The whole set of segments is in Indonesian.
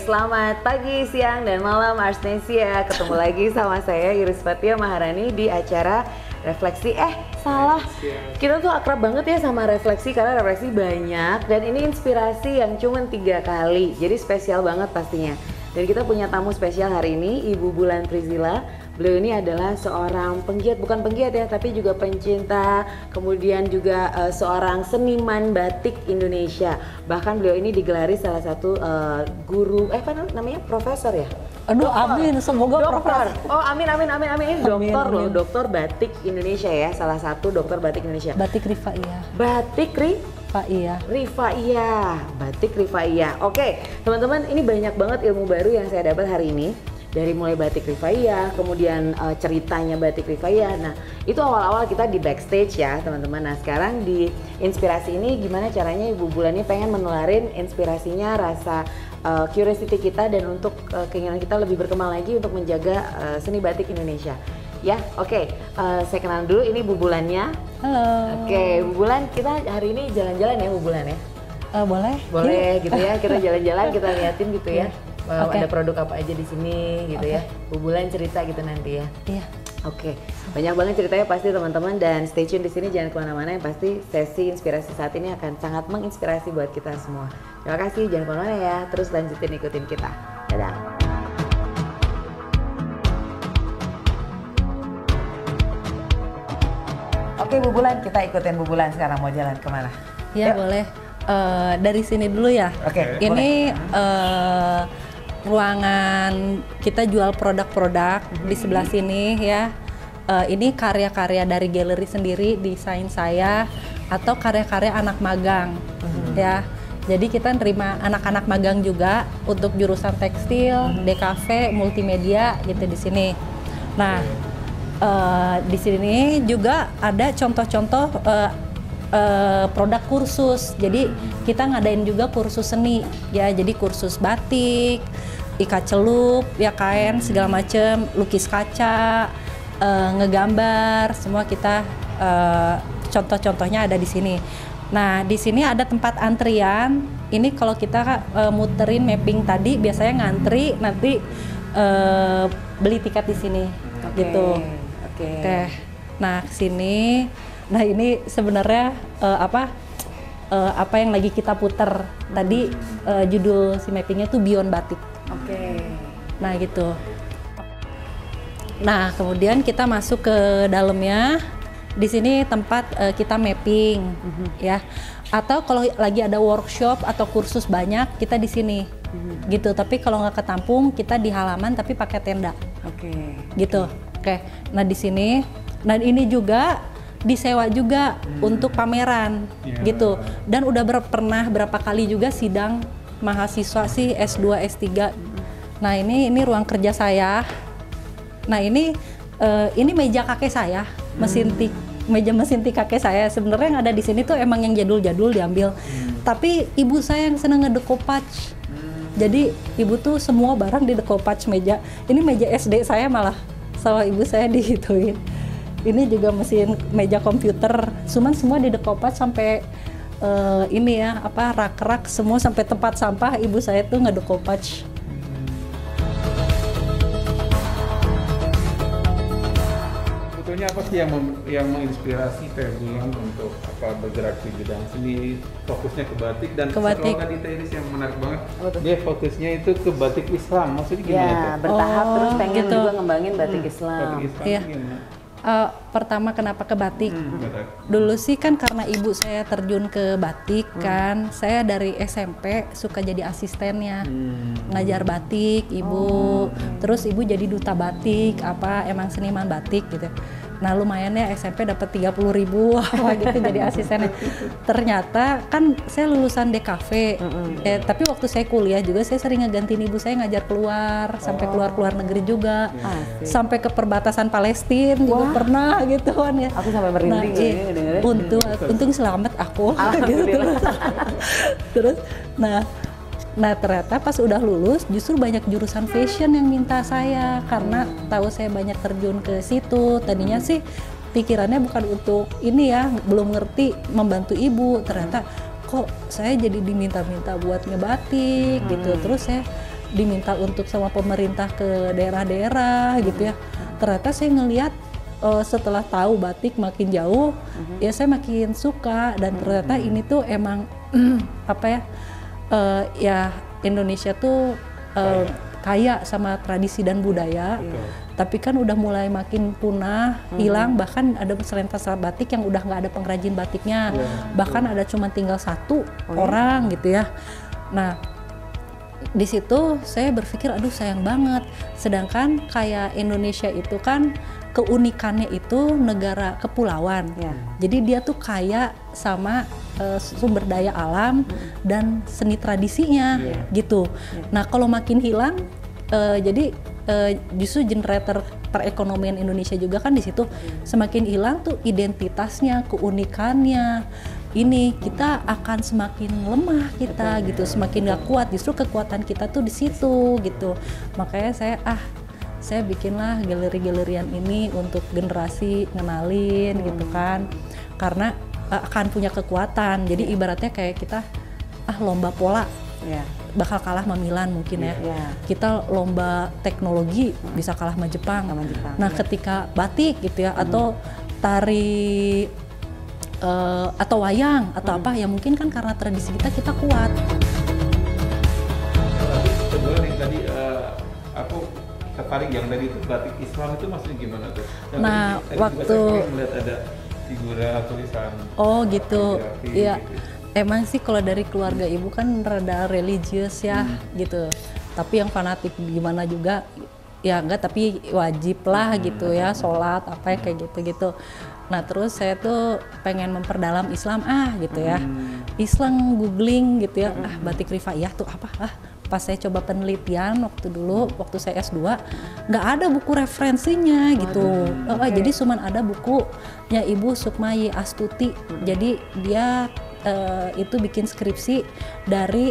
selamat pagi, siang, dan malam Arsnesia. Ketemu lagi sama saya Iris Fatia Maharani di acara Refleksi. Salah. Kita tuh akrab banget ya sama Refleksi karena Refleksi banyak dan ini inspirasi yang cuma 3 kali. Jadi spesial banget pastinya. Dan kita punya tamu spesial hari ini, Ibu Bulan Prizila. Beliau ini adalah seorang penggiat, bukan penggiat ya, tapi juga pencinta, kemudian juga seorang seniman batik Indonesia. Bahkan beliau ini digelari salah satu guru, apa namanya, profesor ya? Aduh, amin, semoga dokter. Oh, amin. Ini dokter loh, amin. dokter batik Indonesia ya, salah satu dokter batik Indonesia. Batik Rifaiyah. Batik Rifaiyah, batik Rifaiyah. Oke, teman-teman, ini banyak banget ilmu baru yang saya dapat hari ini. Dari mulai batik Rifaiyah, kemudian ceritanya batik Rifaiyah. Nah, itu awal-awal kita di backstage ya, teman-teman. Nah, sekarang di inspirasi ini gimana caranya Ibu Bulan ini pengen menularin inspirasinya, rasa curiosity kita dan untuk keinginan kita lebih berkembang lagi untuk menjaga seni batik Indonesia. Ya, oke. Saya kenal dulu, ini Bu Bulannya. Halo. Oke, Bu Bulan, kita hari ini jalan-jalan ya Bu Bulan ya? Boleh? Boleh gitu ya, kita jalan-jalan, kita liatin gitu ya. Okay. Ada produk apa aja di sini gitu ya. Bu Bulan cerita gitu nanti ya. Iya. Oke, banyak banget ceritanya pasti teman-teman, dan stay tune di sini, jangan kemana-mana, yang pasti sesi inspirasi saat ini akan sangat menginspirasi buat kita semua. Terima kasih, jangan kemana-mana ya, terus lanjutin ikutin kita. Dadah. Oke Bu Bulan, kita ikutin Bu Bulan sekarang, mau jalan kemana? Iya, Yuk. boleh. Dari sini dulu ya. Oke, ini ruangan kita jual produk-produk di sebelah sini ya. Ini karya-karya dari galeri sendiri, desain saya, atau karya-karya anak magang ya. Jadi kita nerima anak-anak magang juga untuk jurusan tekstil, DKV, multimedia gitu di sini. Nah, di sini juga ada contoh-contoh produk kursus. Jadi kita ngadain juga kursus seni ya. Jadi kursus batik, ikat celup, ya kain segala macem, lukis kaca, ngegambar, semua kita contoh-contohnya ada di sini. Nah, di sini ada tempat antrian. Ini kalau kita muterin mapping tadi biasanya ngantri, nanti beli tiket di sini. Gitu. Oke. Nah, kesini. Nah, ini sebenarnya apa yang lagi kita puter tadi, judul si mappingnya tuh Beyond Batik. Oke. Nah, gitu. Nah, kemudian kita masuk ke dalamnya. Di sini tempat kita mapping, ya. Atau kalau lagi ada workshop atau kursus banyak, kita di sini, gitu. Tapi kalau nggak ketampung, kita di halaman tapi pakai tenda. Oke. Gitu. Oke. Nah, di sini, dan ini juga disewa juga untuk pameran, gitu. Dan udah pernah berapa kali juga sidang mahasiswa sih S2, S3. Nah, ini ruang kerja saya. Nah, ini meja kakek saya, meja mesin tik kakek saya. Sebenarnya yang ada di sini tuh emang yang jadul-jadul diambil. Tapi ibu saya yang seneng ngedekopage. Jadi ibu tuh semua barang di dekopage meja. Ini meja SD saya malah sama ibu saya dihituin. Ini juga meja komputer, cuman semua di dekopage sampai ini ya, rak-rak semua sampai tempat sampah ibu saya tuh ngedekopage. Sebetulnya apa sih yang menginspirasi Teh Bulan untuk bergerak di bidang seni, fokusnya ke batik, dan batik. slogan di Iris yang menarik banget, dia fokusnya itu ke batik Islam, maksudnya gimana Ya, tuh? bertahap terus pengen gitu. juga ngembangin batik Islam. Batik Islam Iya. gimana? Pertama kenapa ke batik? Batik. Dulu sih kan karena ibu saya terjun ke batik kan, saya dari SMP suka jadi asistennya, ngajar batik ibu, terus ibu jadi duta batik, emang seniman batik gitu. Nah, lumayan ya, SMP dapat 30.000 gitu jadi asistennya. Ternyata kan saya lulusan DKV, tapi waktu saya kuliah juga saya sering ngegantiin ibu saya ngajar keluar, sampai keluar negeri juga, sampai ke perbatasan Palestina juga pernah gitu kan ya. Aku sampai merinding ini dengerin. Untung selamat aku. Gitu. Terus, nah ternyata pas udah lulus justru banyak jurusan fashion yang minta saya karena tahu saya banyak terjun ke situ. Tadinya sih pikirannya bukan untuk ini ya, belum ngerti membantu ibu. Ternyata kok saya jadi diminta-minta buat ngebatik gitu. Terus saya diminta untuk sama pemerintah ke daerah-daerah gitu ya. Ternyata saya ngelihat setelah tahu batik makin jauh, ya saya makin suka, dan ternyata ini tuh emang apa ya, ya Indonesia tuh kaya sama tradisi dan budaya, tapi kan udah mulai makin punah, hilang, bahkan ada serentas batik yang udah nggak ada pengrajin batiknya, bahkan ada cuma tinggal satu orang gitu ya. Nah, di situ saya berpikir, aduh sayang banget. Sedangkan kayak Indonesia itu kan keunikannya itu negara kepulauan, jadi dia tuh kaya sama sumber daya alam dan seni tradisinya gitu. Nah kalau makin hilang, jadi justru generator perekonomian Indonesia juga kan di situ semakin hilang tuh identitasnya, keunikannya. Ini kita akan semakin lemah kita gitu, semakin gak kuat. Justru kekuatan kita tuh di situ gitu. Makanya saya bikinlah galeri-galerian ini untuk generasi ngenalin gitu kan, karena akan punya kekuatan. Jadi ibaratnya kayak kita lomba pola bakal kalah sama Milan mungkin ya. Kita lomba teknologi bisa kalah sama Jepang. Nah ketika batik gitu ya, atau tari atau wayang atau apa ya, mungkin kan karena tradisi kita kuat. Kedua yang tadi aku tertarik yang tadi itu batik Islam itu maksudnya gimana tuh? Nah, waktu saya melihat ada figura tulisan. Oh gitu, iya. Gitu. Emang sih kalau dari keluarga ibu kan rada religius ya gitu. Tapi yang fanatik gimana juga ya enggak, tapi wajib lah gitu ya, sholat apa ya kayak gitu-gitu. Nah terus saya tuh pengen memperdalam Islam gitu ya. Islam googling gitu ya, batik Rifaiyah tuh apa? Pas saya coba penelitian waktu saya S2, nggak ada buku referensinya gitu. Jadi cuman ada bukunya Ibu Sukmayi Astuti. Jadi dia itu bikin skripsi dari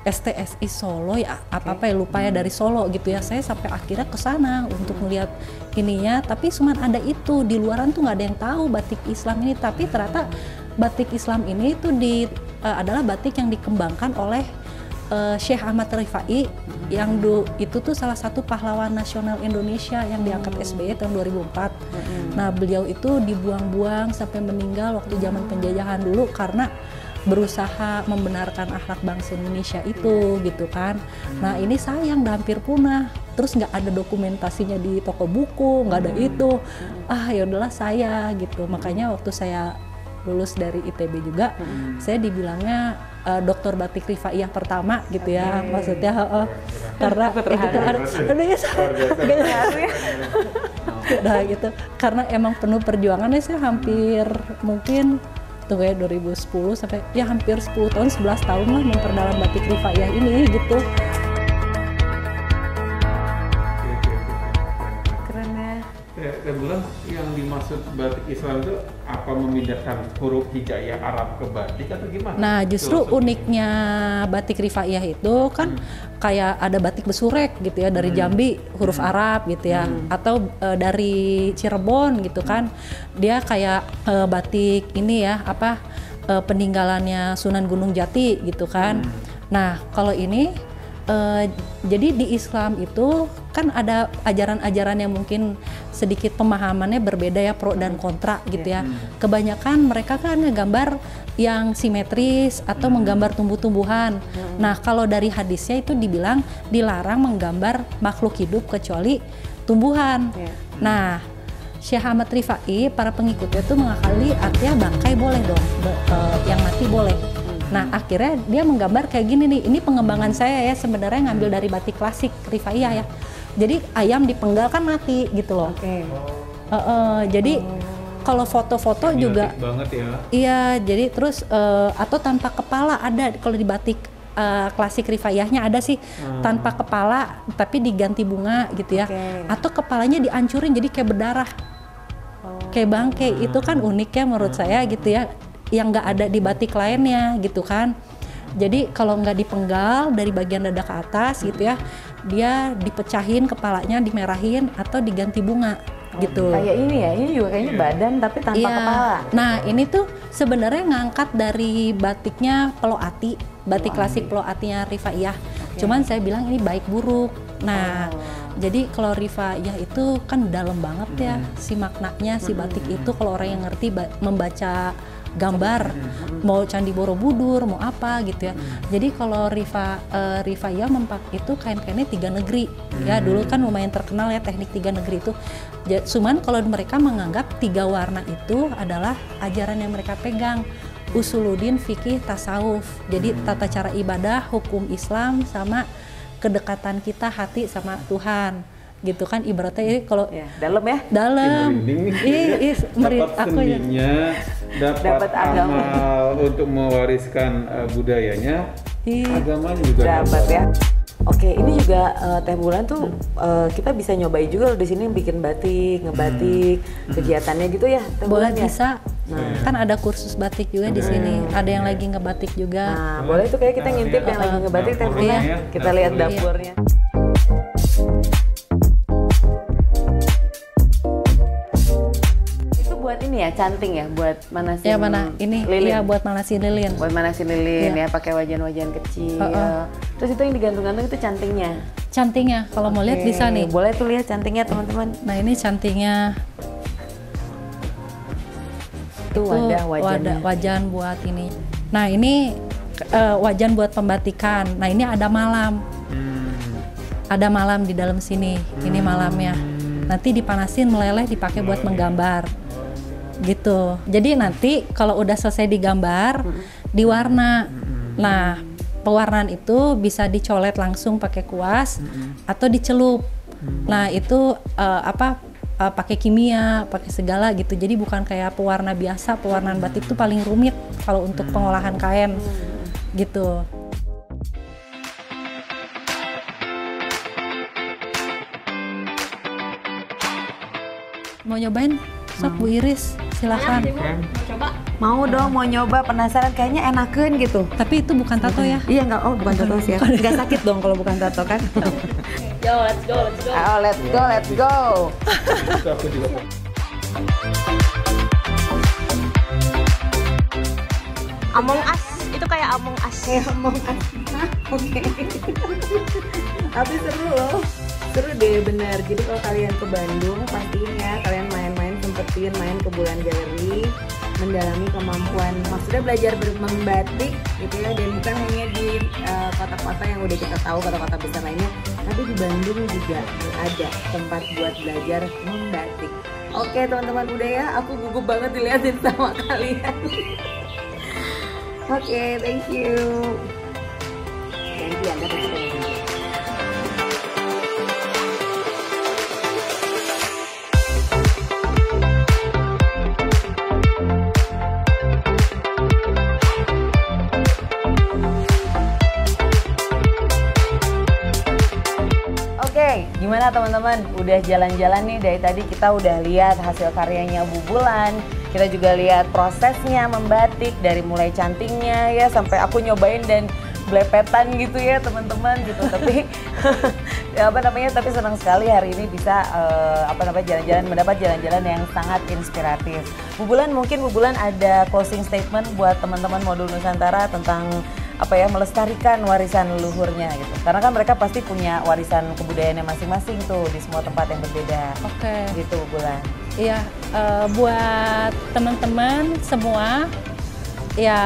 STSI Solo ya, apa ya lupa ya, dari Solo gitu ya. Saya sampai akhirnya ke sana untuk melihat ininya, tapi cuman ada itu, di luaran tuh nggak ada yang tahu batik Islam ini. Tapi ternyata batik Islam ini tuh adalah batik yang dikembangkan oleh Syekh Ahmad Rifai yang itu tuh salah satu pahlawan nasional Indonesia yang diangkat SBY tahun 2004. Nah beliau itu dibuang-buang sampai meninggal waktu zaman penjajahan dulu karena berusaha membenarkan akhlak bangsa Indonesia itu gitu kan. Nah ini sayang, udah hampir punah. Terus nggak ada dokumentasinya di toko buku, nggak ada itu. Ya udahlah saya gitu. Makanya waktu saya lulus dari ITB juga, saya dibilangnya dokter batik Rifaiyah pertama gitu ya, maksudnya karena udah gitu, karena emang penuh perjuangannya. Saya hampir mungkin tuh kayak 2010 sampai ya hampir 10 tahun, 11 tahun lah memperdalam batik Rifaiyah ini gitu. Keren ya. Saya bilang yang dimaksud batik Islam itu apa, memindahkan huruf hijaiyah Arab ke batik atau gimana? Nah justru uniknya batik Rifaiyah itu kan kayak ada batik Besurek gitu ya, dari Jambi huruf Arab gitu ya, atau dari Cirebon gitu kan, dia kayak batik ini ya apa, peninggalannya Sunan Gunung Jati gitu kan. Nah kalau ini jadi di Islam itu kan ada ajaran-ajaran yang mungkin sedikit pemahamannya berbeda ya, pro dan kontra gitu ya. Kebanyakan mereka kan ngegambar yang simetris atau menggambar tumbuh-tumbuhan. Nah kalau dari hadisnya itu dibilang dilarang menggambar makhluk hidup kecuali tumbuhan. Nah Syekh Ahmad Rifai, para pengikutnya itu mengakali artinya bangkai boleh dong, yang mati boleh. Nah akhirnya dia menggambar kayak gini nih, ini pengembangan saya ya sebenarnya ngambil dari batik klasik Rifaiyah ya. Jadi ayam dipenggal kan mati gitu loh. Jadi kalau foto-foto juga banget ya. Iya, jadi terus atau tanpa kepala ada kalau di batik klasik Rifaiyahnya ada sih tanpa kepala tapi diganti bunga gitu ya. Atau kepalanya dihancurin jadi kayak berdarah. Kayak bangkai, itu kan unik ya menurut saya gitu ya, yang nggak ada di batik lainnya gitu kan. Jadi kalau nggak dipenggal dari bagian dada ke atas gitu ya, dia dipecahin kepalanya, dimerahin atau diganti bunga. gitu. Kayak ini ya, ini juga kayaknya badan tapi tanpa Iya. kepala. Nah ini tuh sebenarnya ngangkat dari batiknya Peloati, batik klasik Peloatinya Rifaiyah. Cuman saya bilang ini baik buruk. Nah jadi kalau Rifaiyah itu kan dalam banget ya si maknanya si batik itu, kalau orang yang ngerti membaca gambar, mau Candi Borobudur, mau apa gitu ya. Jadi kalau Rifaiyah itu kain-kainnya 3 negeri. Ya dulu kan lumayan terkenal ya teknik 3 negeri itu. Cuman kalau mereka menganggap 3 warna itu adalah ajaran yang mereka pegang. Usuluddin, fikih, tasawuf. Jadi tata cara ibadah, hukum Islam, sama kedekatan kita hati sama Tuhan. Gitu kan ibaratnya kalau dalam ya. Dalam. Dapat seninya, dapat agama amal untuk mewariskan budayanya, agamanya juga dapat ya. Oke, ini juga Teh Bulan tuh kita bisa nyobain juga loh di sini bikin batik, ngebatik, kegiatannya gitu ya, Teh Boleh Bulan ya. bisa. Kan ada kursus batik juga di sini. Ada yang lagi ngebatik juga. Nah, boleh tuh kayak kita ngintip yang lagi ngebatik Teh Bulan. Kita lihat dapurnya. Buat ini ya, canting ya, buat manasin ya mana ini lilin. Iya buat manasin lilin. Buat manasin lilin ya, pakai wajan-wajan kecil. Terus itu yang digantung-gantung itu cantingnya. Cantingnya kalau mau lihat bisa nih. Boleh tuh lihat cantingnya teman-teman. Nah ini cantingnya. Itu wadah wajan buat ini. Nah ini wajan buat pembatikan. Nah ini ada malam. Ada malam di dalam sini. Ini malamnya. Nanti dipanasin meleleh dipakai buat menggambar. Gitu. Jadi nanti kalau udah selesai digambar, diwarna. Nah, pewarnaan itu bisa dicolet langsung pakai kuas atau dicelup. Nah, itu pakai kimia, pakai segala gitu. Jadi bukan kayak pewarna biasa. Pewarnaan batik itu paling rumit kalau untuk pengolahan kain. Gitu. Mau nyobain? Sok Bu Iris, silakan. Mau coba? Mau dong, mau nyoba, penasaran, kayaknya enakeun gitu. Tapi itu bukan tato ya? Iya nggak, bukan tato sih ya. Nggak sakit dong kalau bukan tato kan? Yo, let's go. Oh, let's go. Itu aku juga. Among Us, itu kayak Among Us. Oke. Tapi seru loh. Seru deh, bener. Jadi kalau kalian ke Bandung, pastiin ya kalian main-main, sempetin main ke Bulan Galeri, mendalami kemampuan, maksudnya belajar membatik gitu ya, dan bukan hanya di kota-kota yang udah kita tahu, kota-kota besar lainnya, tapi di Bandung juga ada tempat buat belajar membatik. Oke teman-teman, udah ya, aku gugup banget dilihatin sama kalian. Oke, thank you. Ganti Anda ke sini. Oke, gimana teman-teman? Udah jalan-jalan nih, dari tadi kita udah lihat hasil karyanya Bu Bulan. Kita juga lihat prosesnya membatik dari mulai cantingnya ya sampai aku nyobain dan blepetan gitu ya teman-teman gitu. Tapi tapi senang sekali hari ini bisa jalan-jalan, mendapat jalan-jalan yang sangat inspiratif. Bu Bulan, mungkin Bu Bulan ada closing statement buat teman-teman Modul Nusantara tentang melestarikan warisan leluhurnya gitu. Karena kan mereka pasti punya warisan kebudayaannya masing-masing tuh di semua tempat yang berbeda. Oke. Gitu Bu Bulan. Iya, buat teman-teman semua, ya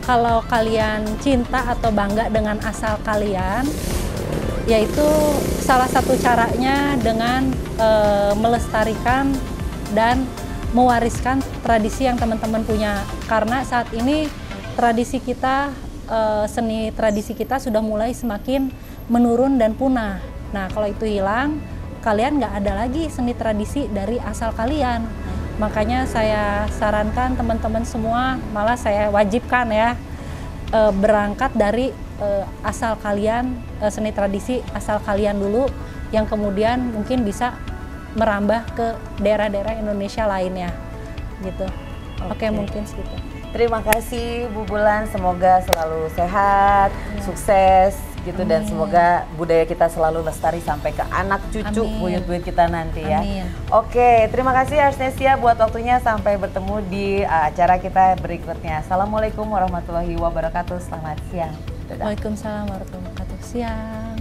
kalau kalian cinta atau bangga dengan asal kalian, yaitu salah satu caranya dengan melestarikan dan mewariskan tradisi yang teman-teman punya. Karena saat ini tradisi kita, seni tradisi kita sudah mulai semakin menurun dan punah. Nah kalau itu hilang, kalian nggak ada lagi seni tradisi dari asal kalian. Makanya saya sarankan teman-teman semua, malah saya wajibkan ya, berangkat dari asal kalian, seni tradisi asal kalian dulu, yang kemudian mungkin bisa merambah ke daerah-daerah Indonesia lainnya gitu. Oke, mungkin segitu. Terima kasih Bu Bulan, semoga selalu sehat, sukses gitu dan semoga budaya kita selalu lestari sampai ke anak cucu Amin. buyut-buyut kita nanti ya. Amin. Oke, terima kasih Arsnesia buat waktunya, sampai bertemu di acara kita berikutnya. Assalamualaikum warahmatullahi wabarakatuh. Selamat siang. Dadah. Waalaikumsalam warahmatullahi wabarakatuh. Siang.